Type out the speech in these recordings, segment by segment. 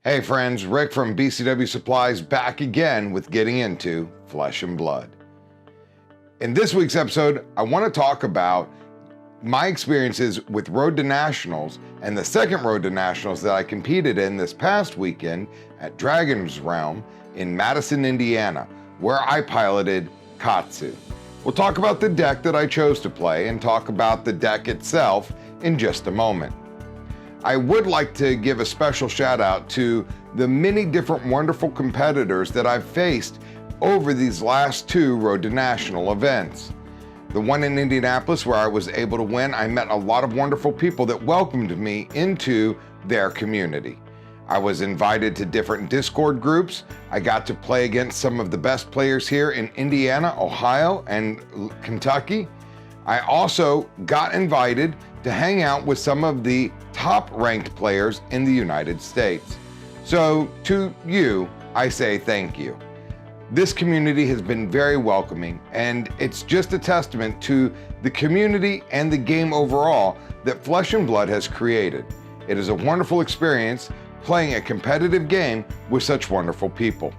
Hey friends, Rick from BCW Supplies back again with getting into Flesh and Blood. In this week's episode, I want to talk about my experiences with Road to Nationals and the second Road to Nationals that I competed in this past weekend at Dragon's Realm in Madison, Indiana, where I piloted Katsu. We'll talk about the deck that I chose to play and talk about the deck itself in just a moment. I would like to give a special shout out to the many different wonderful competitors that I've faced over these last two Road to National events. The one in Indianapolis where I was able to win, I met a lot of wonderful people that welcomed me into their community. I was invited to different Discord groups. I got to play against some of the best players here in Indiana, Ohio, and Kentucky. I also got invited to hang out with some of the top ranked players in the United States. So to you, I say thank you. This community has been very welcoming, and it's just a testament to the community and the game overall that Flesh and Blood has created. It is a wonderful experience playing a competitive game with such wonderful people.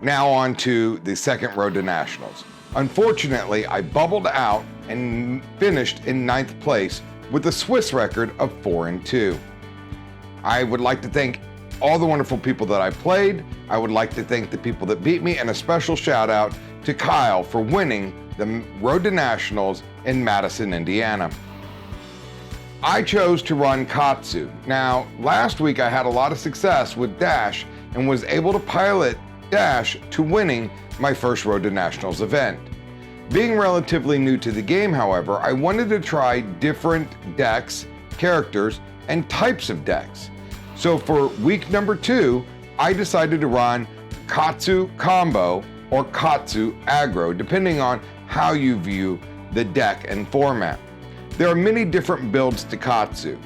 Now on to the second Road to Nationals. Unfortunately, I bubbled out and finished in 9th place with a Swiss record of 4-2. I would like to thank all the wonderful people that I played. I would like to thank the people that beat me, and a special shout out to Kyle for winning the Road to Nationals in Madison, Indiana. I chose to run Katsu. Now, last week I had a lot of success with Dash and was able to pilot Dash to winning my first Road to Nationals event. Being relatively new to the game, however, I wanted to try different decks, characters, and types of decks. So for week number 2, I decided to run Katsu Combo or Katsu Aggro, depending on how you view the deck and format. There are many different builds to Katsu.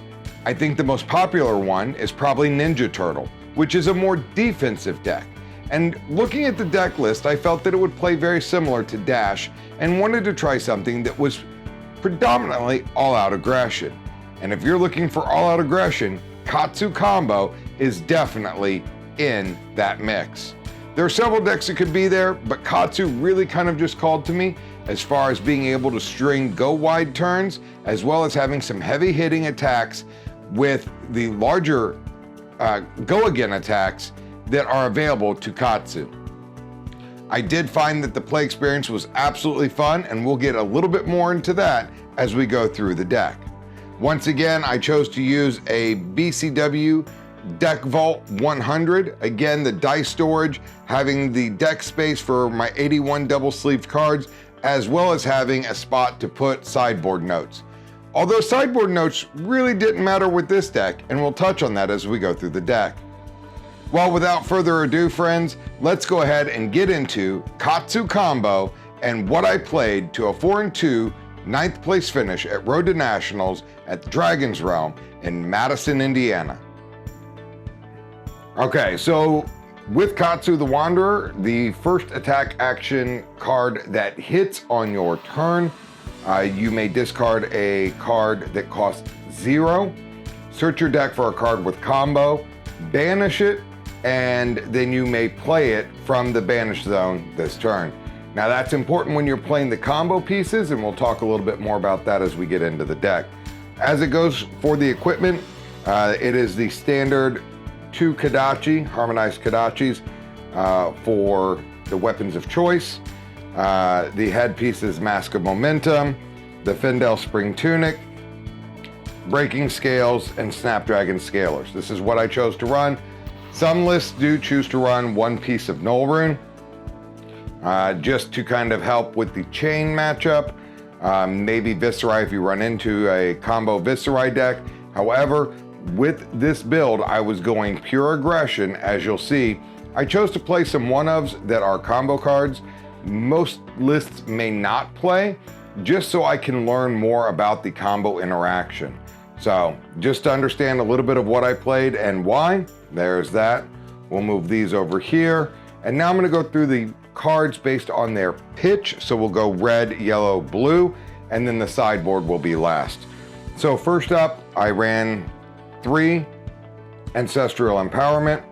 I think the most popular one is probably Ninja Turtle, which is a more defensive deck. And looking at the deck list, I felt that it would play very similar to Dash and wanted to try something that was predominantly all-out aggression. And if you're looking for all-out aggression, Katsu Combo is definitely in that mix. There are several decks that could be there, but Katsu really kind of just called to me as far as being able to string go-wide turns, as well as having some heavy-hitting attacks with the larger go-again attacks that are available to Katsu. I did find that the play experience was absolutely fun, and we'll get a little bit more into that as we go through the deck. Once again, I chose to use a BCW Deck Vault 100. Again, the dice storage, having the deck space for my 81 double-sleeved cards, as well as having a spot to put sideboard notes. Although sideboard notes really didn't matter with this deck, and we'll touch on that as we go through the deck. Well, without further ado, friends, let's go ahead and get into Katsu Combo and what I played to a 4-2 9th place finish at Road to Nationals at the Dragon's Realm in Madison, Indiana. Okay, so with Katsu the Wanderer, the first attack action card that hits on your turn, you may discard a card that costs 0, search your deck for a card with combo, banish it, and then you may play it from the banish zone this turn. Now that's important when you're playing the combo pieces, and we'll talk a little bit more about that as we get into the deck. As it goes for the equipment, it is the standard 2 Kadachi, harmonized Kadachis for the weapons of choice. The headpiece is Mask of Momentum, the Fendel Spring Tunic, Breaking Scales, and Snapdragon Scalers. This is what I chose to run. Some lists do choose to run one piece of Null Rune, just to kind of help with the chain matchup. Maybe Viserai if you run into a combo Viserai deck. However, with this build, I was going pure aggression, as you'll see. I chose to play some one-ofs that are combo cards most lists may not play, just so I can learn more about the combo interaction. So just to understand a little bit of what I played and why, there's that. We'll move these over here. And now I'm gonna go through the cards based on their pitch. So we'll go red, yellow, blue, and then the sideboard will be last. So first up, I ran 3 Ancestral Empowerment.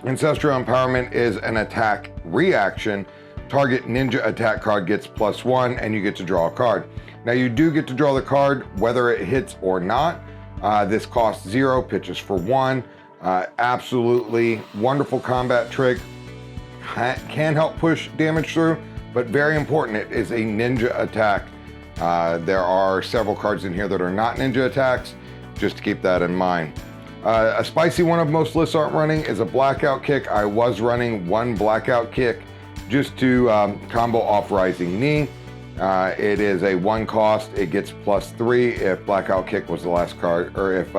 Ancestral Empowerment is an attack reaction. Target ninja attack card gets +1 and you get to draw a card. Now you do get to draw the card whether it hits or not. This costs 0, pitches for 1. Absolutely wonderful combat trick. Can help push damage through, but very important, it is a ninja attack. There are several cards in here that are not ninja attacks, just to keep that in mind. A spicy one of most lists aren't running is a blackout kick. I was running one blackout kick just to combo off Rising Knee. It is a 1 cost. It gets +3 if blackout kick was the last card, or if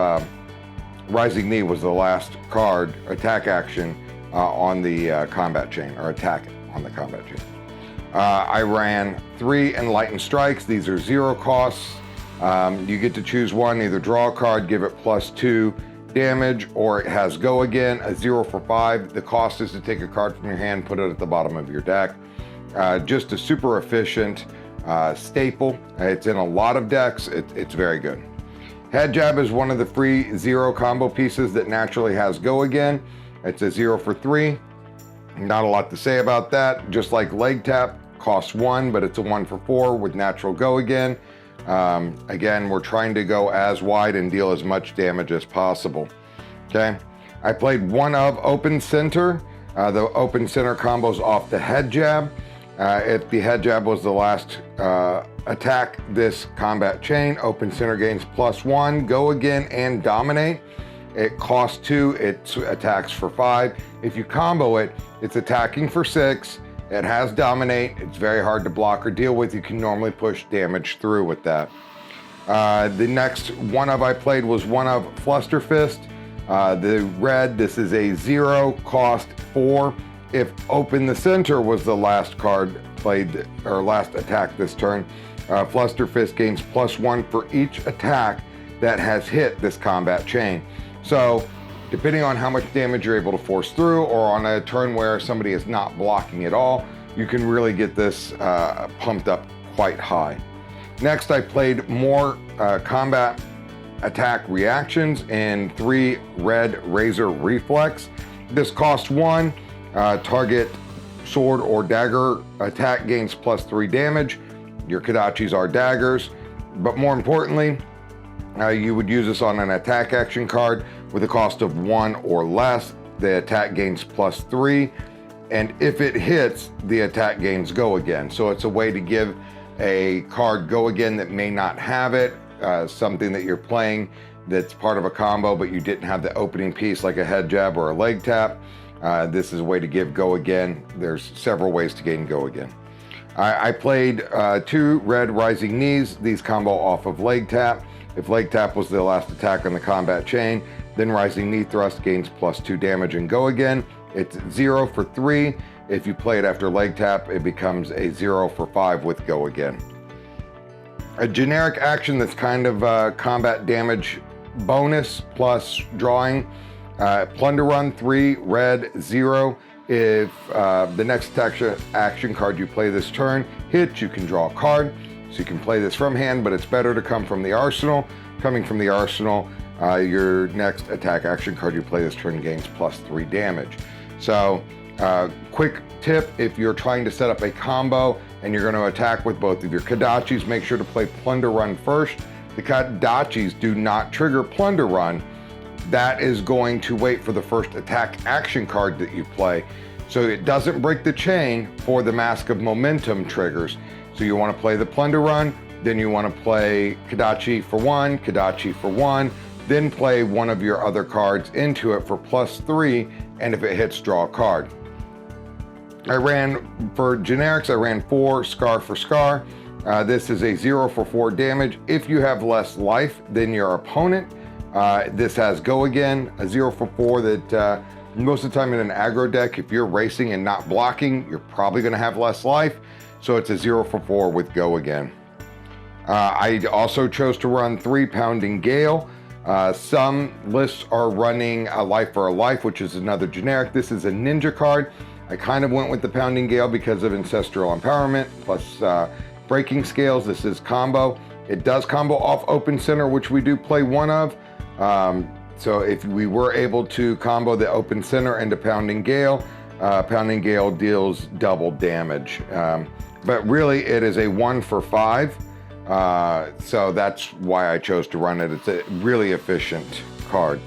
Rising Knee was the last card, attack action on the combat chain, or attack on the combat chain. I ran 3 Enlightened Strikes. These are 0 costs. You get to choose one, either draw a card, give it +2 damage, or it has Go Again, a 0 for 5. The cost is to take a card from your hand, put it at the bottom of your deck. Just a super efficient staple. It's in a lot of decks. It's very good. Head Jab is one of the free 0 combo pieces that naturally has Go Again. It's a 0 for 3. Not a lot to say about that. Just like Leg Tap, costs 1, but it's a 1 for 4 with natural Go Again. Again, we're trying to go as wide and deal as much damage as possible. Okay, I played one of Open Center. The Open Center combos off the Head Jab. If the Head Jab was the last attack this combat chain, Open Center gains +1, Go Again, and Dominate. It costs 2, it attacks for 5. If you combo it, it's attacking for 6. It has Dominate. It's very hard to block or deal with. You can normally push damage through with that. The next one of I played was one of Fluster Fist. The red, this is a 0 cost 4. If Open the Center was the last card played, or last attack this turn, Fluster Fist gains +1 for each attack that has hit this combat chain. So, depending on how much damage you're able to force through, or on a turn where somebody is not blocking at all, you can really get this pumped up quite high. Next, I played more combat attack reactions in 3 red Razor Reflex. This costs 1. Target sword or dagger attack gains +3 damage. Your Kodachis are daggers, but more importantly, you would use this on an attack action card with a cost of 1 or less. The attack gains +3, and if it hits, the attack gains Go Again. So it's a way to give a card Go Again that may not have it, something that you're playing that's part of a combo, but you didn't have the opening piece like a Head Jab or a Leg Tap. This is a way to give Go Again. There's several ways to gain Go Again. I played 2 red Rising Knees. These combo off of Leg Tap. If Leg Tap was the last attack on the combat chain, then Rising Knee Thrust gains +2 damage and Go Again. It's 0 for 3. If you play it after Leg Tap, it becomes a 0 for 5 with Go Again. A generic action that's kind of combat damage bonus plus drawing. Plunder Run 3, red 0. If the next action card you play this turn hits, you can draw a card. So you can play this from hand, but it's better to come from the arsenal. Coming from the arsenal, your next attack action card you play this turn gains +3 damage. So quick tip, if you're trying to set up a combo and you're going to attack with both of your Kodachis, make sure to play Plunder Run first. The Kodachis do not trigger Plunder Run. That is going to wait for the first attack action card that you play. So it doesn't break the chain for the Mask of Momentum triggers. So you want to play the Plunder Run, then you want to play Kodachi for 1, Kodachi for 1, then play one of your other cards into it for +3, and if it hits, draw a card. For generics, I ran 4 Scar for Scar. This is a 0 for 4 damage. If you have less life than your opponent, this has Go Again, a 0 for 4 that most of the time in an aggro deck, if you're racing and not blocking, you're probably going to have less life. So it's a 0 for 4 with Go Again. I also chose to run 3 Pounding Gale. Some lists are running a Life for a Life, which is another generic. This is a ninja card. I kind of went with the Pounding Gale because of Ancestral Empowerment plus Breaking Scales. This is combo. It does combo off Open Center, which we do play one of. So if we were able to combo the open center into Pounding Gale deals double damage. But really it is a 1 for 5. So that's why I chose to run it. It's a really efficient card.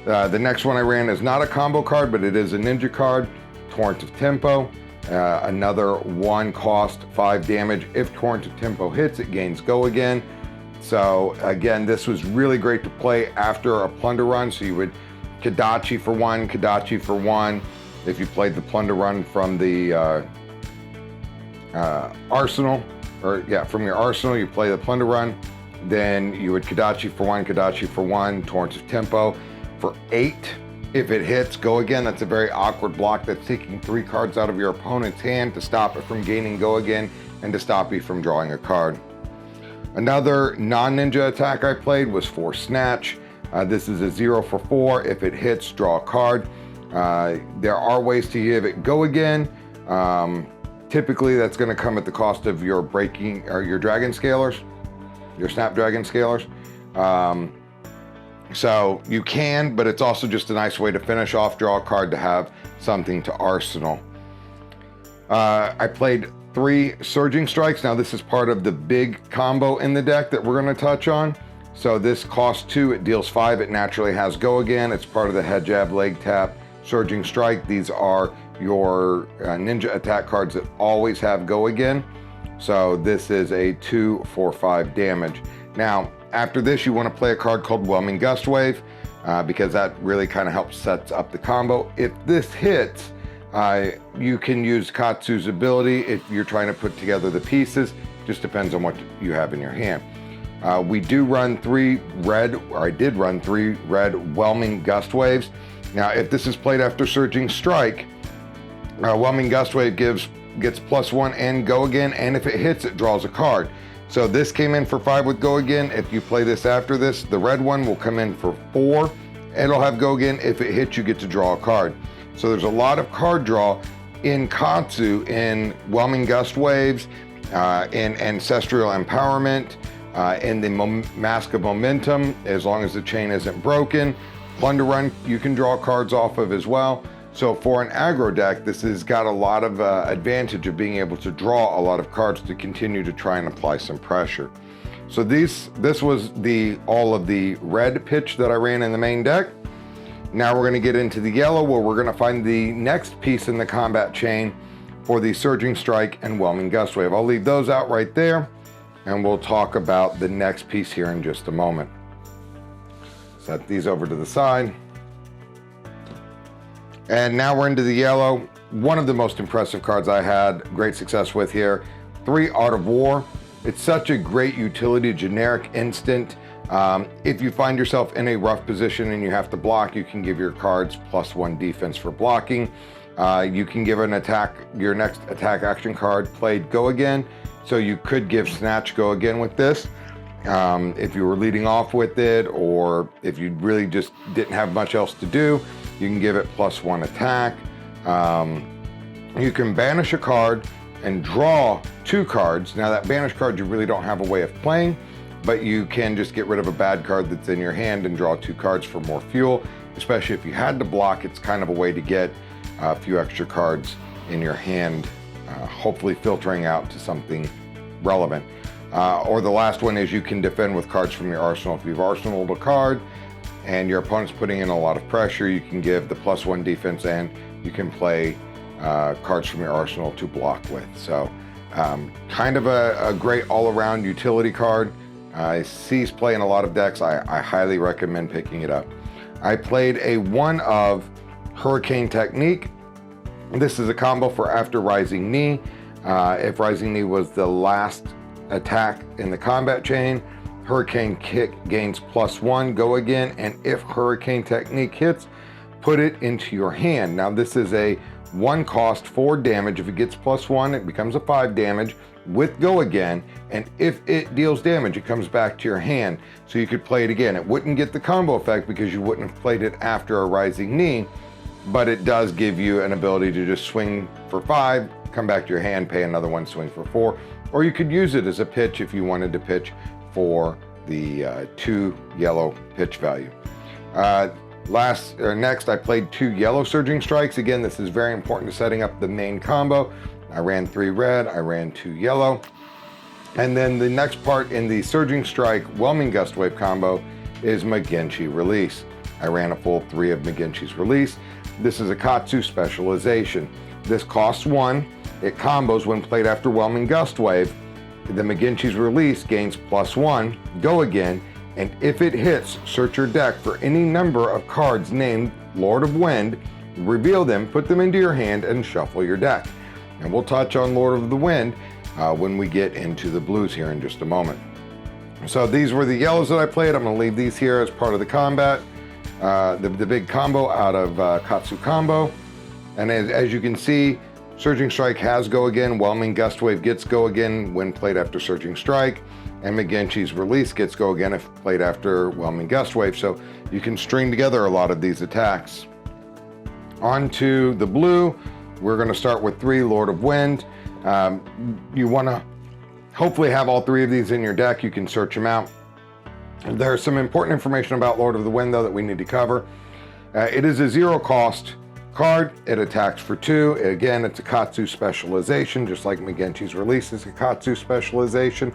The next one I ran is not a combo card, but it is a ninja card, Torrent of Tempo. Another 1 cost, 5 damage. If Torrent of Tempo hits, it gains Go Again. So again, this was really great to play after a plunder run. So you would Kadachi for 1, Kadachi for 1. If you played the plunder run from the arsenal, from your arsenal, you play the plunder run, then you would Kadachi for 1, Kadachi for 1, Torrent of Tempo for 8. If it hits, Go Again. That's a very awkward block. That's taking 3 cards out of your opponent's hand to stop it from gaining Go Again and to stop you from drawing a card. Another non-ninja attack I played was for Snatch. This is a 0 for 4. If it hits, draw a card. There are ways to give it Go Again. Typically that's going to come at the cost of your breaking or your dragon scalers, your snapdragon scalers. So you can, but it's also just a nice way to finish off, draw a card to have something to arsenal. I played 3 Surging Strikes. Now this is part of the big combo in the deck that we're going to touch on. So this costs 2, it deals 5, it naturally has Go Again. It's part of the Head Jab, Leg Tap, Surging Strike. These are your ninja attack cards that always have Go Again. So this is a 2 for 5 damage. Now, after this, you want to play a card called Whelming Gust Wave because that really kind of helps set up the combo. If this hits, you can use Katsu's ability if you're trying to put together the pieces. Just depends on what you have in your hand. We do run 3 red, or I did run 3 red Whelming Gust Waves. Now, if this is played after Surging Strike, Whelming Gust Wave gets +1 and Go Again, and if it hits, it draws a card. So this came in for 5 with Go Again. If you play this after this, the red one will come in for 4. It'll have Go Again. If it hits, you get to draw a card. So there's a lot of card draw in Katsu, in Whelming Gust Waves, in Ancestral Empowerment, in the Mask of Momentum, as long as the chain isn't broken. Plunder Run, you can draw cards off of as well. So for an aggro deck, this has got a lot of advantage of being able to draw a lot of cards to continue to try and apply some pressure. So this was all of the red pitch that I ran in the main deck. Now we're going to get into the yellow, where we're going to find the next piece in the combat chain for the Surging Strike and Whelming Gust Wave. I'll leave those out right there, and we'll talk about the next piece here in just a moment. Set these over to the side. And now we're into the yellow. One of the most impressive cards I had great success with here, 3 Art of War. It's such a great utility, generic instant. If you find yourself in a rough position and you have to block, you can give your cards +1 defense for blocking. You can give an attack, your next attack action card played Go Again. So you could give Snatch Go Again with this. If you were leading off with it, or if you really just didn't have much else to do, you can give it +1 attack. You can banish a card and draw 2 cards. Now that banished card you really don't have a way of playing, but you can just get rid of a bad card that's in your hand and draw 2 cards for more fuel. Especially if you had to block, it's kind of a way to get a few extra cards in your hand, hopefully filtering out to something relevant. Or the last one is you can defend with cards from your arsenal. If you've arsenaled a card and your opponent's putting in a lot of pressure, you can give the +1 defense and you can play cards from your arsenal to block with. So kind of a great all-around utility card. I see it's play in a lot of decks. I highly recommend picking it up. I played a 1 of Hurricane Technique. This is a combo for after Rising Knee. If Rising Knee was the last attack in the combat chain, Hurricane Kick gains +1, Go Again, and if Hurricane Technique hits, put it into your hand. Now this is a 1 cost 4 damage. If it gets +1, it becomes a 5 damage with Go Again, and if it deals damage, it comes back to your hand. So you could play it again. It wouldn't get the combo effect because you wouldn't have played it after a Rising Knee, but it does give you an ability to just swing for 5, come back to your hand, pay another 1, swing for 4, or you could use it as a pitch if you wanted to pitch for the 2 yellow pitch value. Next, I played 2 yellow Surging Strikes. Again, this is very important to setting up the main combo. I ran 3 red, I ran 2 yellow. And then the next part in the Surging Strike Whelming Gust Wave combo is McGinty Release. I ran a full 3 of McGinty's Release. This is a Katsu specialization. This costs 1. It combos when played after Whelming Gust Wave. The McGinty's Release gains +1, go again, and if it hits, search your deck for any number of cards named Lord of Wind, reveal them, put them into your hand, and shuffle your deck. And we'll touch on Lord of the Wind when we get into the blues here in just a moment. So these were the yellows that I played. I'm going to leave these here as part of the combat, the big combo out of Katsu combo. And as you can see, Surging Strike has go again, Whelming Gust Wave gets go again when played after Surging Strike, and McGinty's Release gets go again if played after Whelming Gust Wave. So you can string together a lot of these attacks. On to the blue, we're going to start with 3 Lord of Wind. You want to hopefully have all 3 of these in your deck. You can search them out. There's some important information about Lord of the Wind though that we need to cover. It is a 0 cost card. It attacks for 2. Again, it's a Katsu specialization, just like McGinty's Release is a Katsu specialization.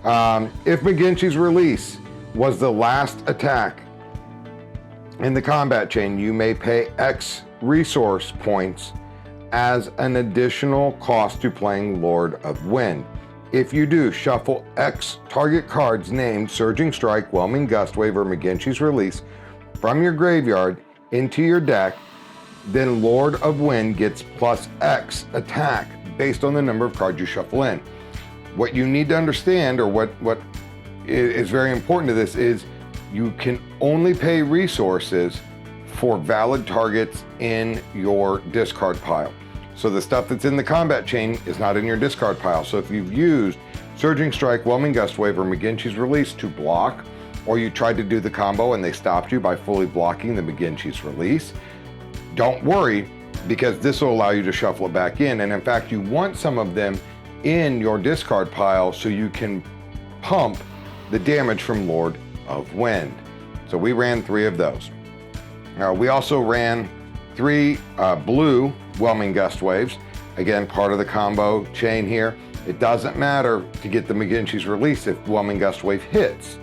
If McGinty's Release was the last attack in the combat chain, you may pay X resource points as an additional cost to playing Lord of Wind. If you do, shuffle X target cards named Surging Strike, Whelming Gust Wave, or McGinty's Release from your graveyard into your deck. Then Lord of Wind gets +X attack based on the number of cards you shuffle in. What you need to understand, or what is very important to this, is you can only pay resources for valid targets in your discard pile. So the stuff that's in the combat chain is not in your discard pile. So if you've used Surging Strike, Whelming Gust Wave, or McGinty's Release to block, or you tried to do the combo and they stopped you by fully blocking the McGinty's Release, don't worry, because this will allow you to shuffle it back in. And in fact, you want some of them in your discard pile so you can pump the damage from Lord of Wind. So we ran 3 of those. We also ran 3 blue Whelming Gust Waves. Again, part of the combo chain here. It doesn't matter to get the McGinty's Release if Whelming Gust Wave hits.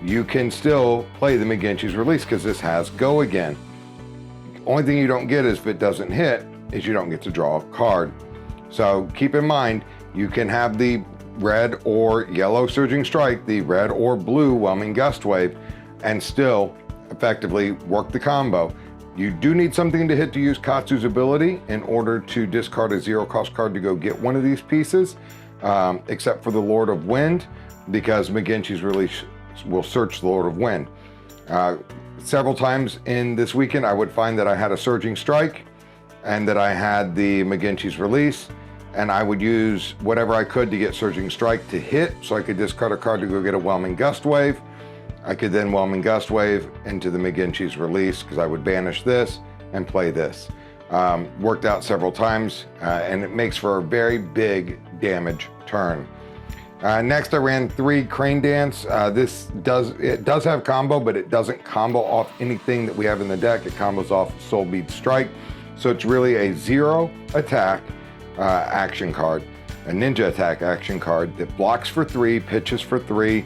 You can still play the McGinty's Release because this has go again. Only thing you don't get is if it doesn't hit, is you don't get to draw a card. So keep in mind, you can have the red or yellow Surging Strike, the red or blue Whelming Gust Wave, and still effectively work the combo. You do need something to hit to use Katsu's ability in order to discard a 0 cost card to go get one of these pieces, except for the Lord of Wind, because McGinty's Release will search the Lord of Wind. Several times in this weekend, I would find that I had a Surging Strike and that I had the McGinty's Release, and I would use whatever I could to get Surging Strike to hit so I could discard a card to go get a Whelming Gust Wave. I could then Whelming Gust Wave into the McGinty's Release because I would banish this and play this. Worked out several times, and it makes for a very big damage turn. Next, I ran 3 Crane Dance. This does have combo, but it doesn't combo off anything that we have in the deck. It combos off Soul Bead Strike. So it's really a 0 attack action card, a ninja attack action card that blocks for 3, pitches for 3,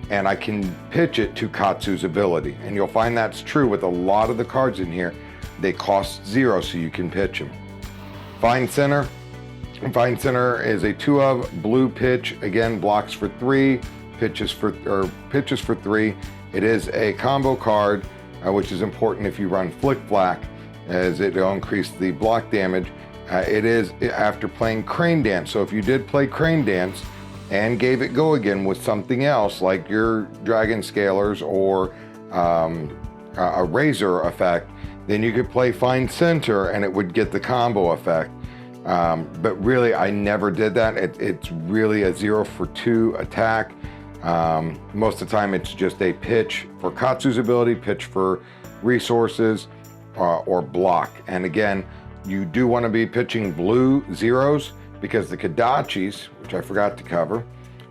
and I can pitch it to Katsu's ability. And you'll find that's true with a lot of the cards in here. They cost 0, so you can pitch them. Find Center. Find Center is a 2 of blue pitch. Again, blocks for 3, pitches for 3. It is a combo card, which is important if you run Flick Flack, as it will increase the block damage. It is after playing Crane Dance. So if you did play Crane Dance and gave it go again with something else, like your Dragon Scalers or a Razor effect, then you could play Find Center and it would get the combo effect. But really, I never did that. It's really a 0 for 2 attack. Most of the time, it's just a pitch for Katsu's ability, pitch for resources, or block. And again, you do want to be pitching blue 0s because the Kodachis, which I forgot to cover,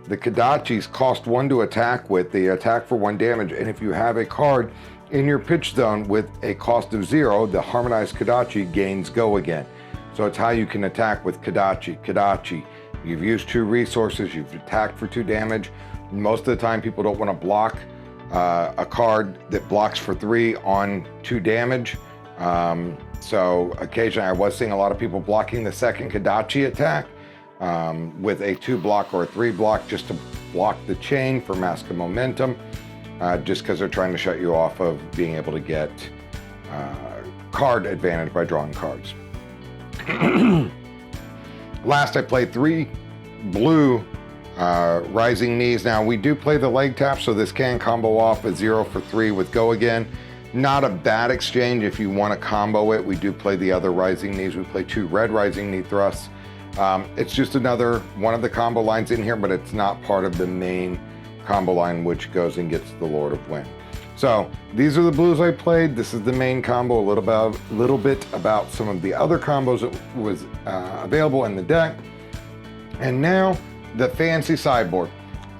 the Kodachis cost 1 to attack with. They attack for 1 damage. And if you have a card in your pitch zone with a cost of 0, the harmonized Kadachi gains go again. So it's how you can attack with Kadachi. You've used 2 resources, you've attacked for 2 damage. Most of the time people don't want to block a card that blocks for 3 on 2 damage. So occasionally I was seeing a lot of people blocking the second Kadachi attack with a 2 block or a 3 block just to block the chain for Mask of Momentum, just because they're trying to shut you off of being able to get card advantage by drawing cards. Last I played 3 blue Rising Knees. Now we do play the leg tap, so this can combo off a 0 for 3 with go again. Not a bad exchange if you want to combo it. We do play the other Rising Knees. We play 2 red Rising Knee thrusts. It's just another one of the combo lines in here, but it's not part of the main combo line, which goes and gets the Lord of Wind. So these are the blues I played. This is the main combo. A little bit about some of the other combos that was available in the deck. And now the fancy sideboard.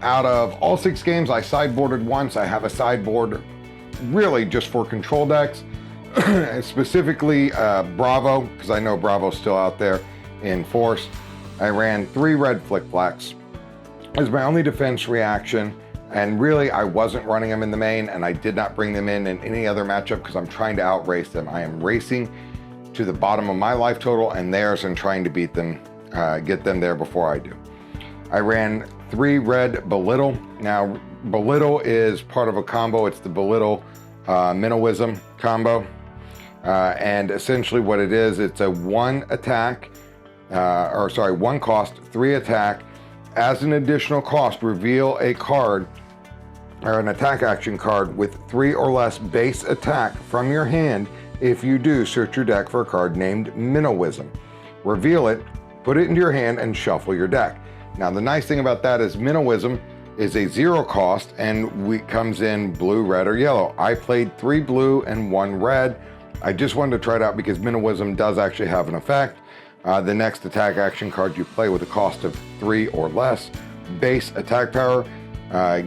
Out of all 6 games, I sideboarded once. I have a sideboard really just for control decks, specifically Bravo, because I know Bravo's still out there in force. I ran 3 red Flick-Flacks as my only defense reaction, and really I wasn't running them in the main, and I did not bring them in any other matchup because I'm trying to outrace them. I am racing to the bottom of my life total and theirs and trying to beat them, get them there before I do. I ran 3 red Belittle. Now Belittle is part of a combo. It's the Belittle Minnowism combo, and essentially what it is, it's a 1 cost, 3 attack. As an additional cost, reveal a card or an attack action card with 3 or less base attack from your hand. If you do, search your deck for a card named Minnowism. Reveal it, put it into your hand, and shuffle your deck. Now the nice thing about that is Minnowism is a 0 cost and comes in blue, red, or yellow. I played 3 blue and 1 red. I just wanted to try it out because Minnowism does actually have an effect. The next attack action card you play with a cost of 3 or less base attack power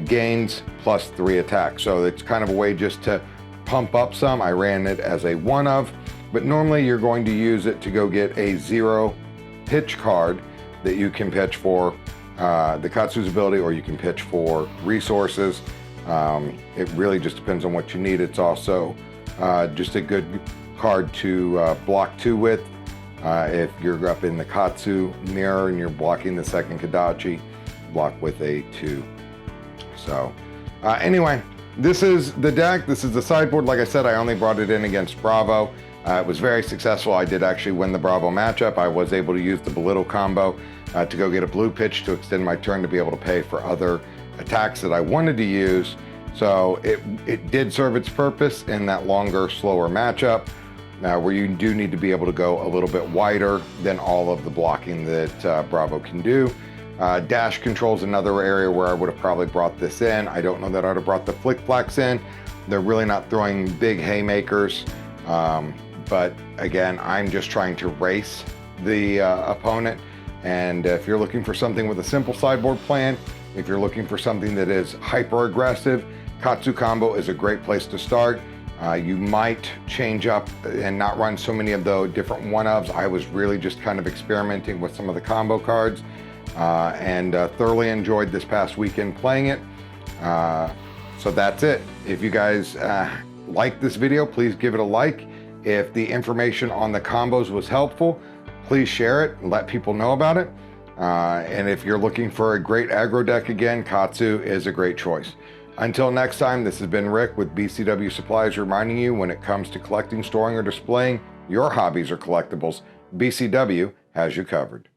gains plus 3 attack. So it's kind of a way just to pump up some. I ran it as a 1 of, but normally you're going to use it to go get a 0 pitch card that you can pitch for the Katsu's ability, or you can pitch for resources. It really just depends on what you need. It's also just a good card to block 2 with. If you're up in the Katsu mirror and you're blocking the second Kadachi, block with a 2. So anyway, this is the deck. This is the sideboard. Like I said, I only brought it in against Bravo. It was very successful. I did actually win the Bravo matchup. I was able to use the Belittle combo to go get a blue pitch to extend my turn to be able to pay for other attacks that I wanted to use. So it did serve its purpose in that longer, slower matchup. Where you do need to be able to go a little bit wider than all of the blocking that Bravo can do. Dash control is another area where I would have probably brought this in. I don't know that I would have brought the Flick-Flacks in. They're really not throwing big haymakers. But again, I'm just trying to race the opponent. And if you're looking for something with a simple sideboard plan, if you're looking for something that is hyper aggressive, Katsu combo is a great place to start. You might change up and not run so many of the different 1-ofs. I was really just kind of experimenting with some of the combo cards and thoroughly enjoyed this past weekend playing it. So that's it. If you guys like this video, please give it a like. If the information on the combos was helpful, please share it and let people know about it. And if you're looking for a great aggro deck again, Katsu is a great choice. Until next time, this has been Rick with BCW Supplies, reminding you when it comes to collecting, storing, or displaying your hobbies or collectibles, BCW has you covered.